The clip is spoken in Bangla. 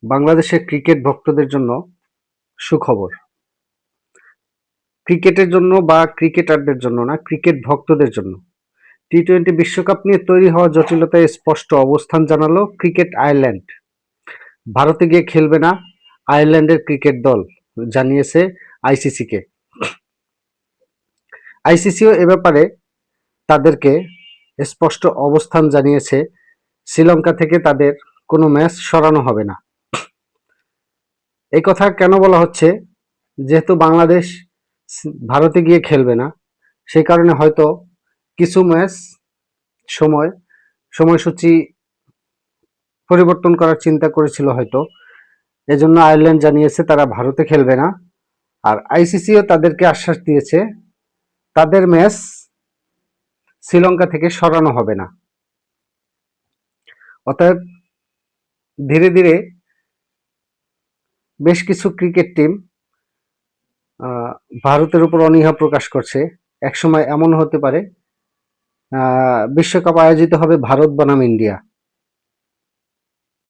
বাংলাদেশের ক্রিকেট ভক্তদের জন্য সুখবর। ক্রিকেটের জন্য বা ক্রিকেটারদের জন্য না, ক্রিকেট ভক্তদের জন্য টি-20 বিশ্বকাপ নিয়ে তৈরি হওয়া জটিলতায় স্পষ্ট অবস্থান জানালো ক্রিকেট আয়ারল্যান্ড। ভারতে গিয়ে খেলবে না আয়ারল্যান্ডের ক্রিকেট দল, জানিয়েছে আইসিসিকে। আইসিসিও এ ব্যাপারে তাদেরকে স্পষ্ট অবস্থান জানিয়েছে, শ্রীলঙ্কা থেকে তাদের কোনো ম্যাচ সরানো হবে না। এই কথা কেন বলা হচ্ছে? যেহেতু বাংলাদেশ ভারতে গিয়ে খেলবে না, সেই কারণে হয়তো কিছু ম্যাচ সময়সূচি পরিবর্তন করার চিন্তা করেছিল হয়তো। এজন্য আয়ারল্যান্ড জানিয়েছে তারা ভারতে খেলবে না। আর আইসিসিও তাদেরকে আশ্বাস দিয়েছে তাদের ম্যাচ শ্রীলঙ্কা থেকে সরানো হবে না। অতএব ধীরে ধীরে বেশ কিছু ক্রিকেট টিম ভারতের উপর অনীহা প্রকাশ করছে। একসময় এমন হতে পারে বিশ্বকাপ আয়োজিত হবে ভারত বনাম ইন্ডিয়া।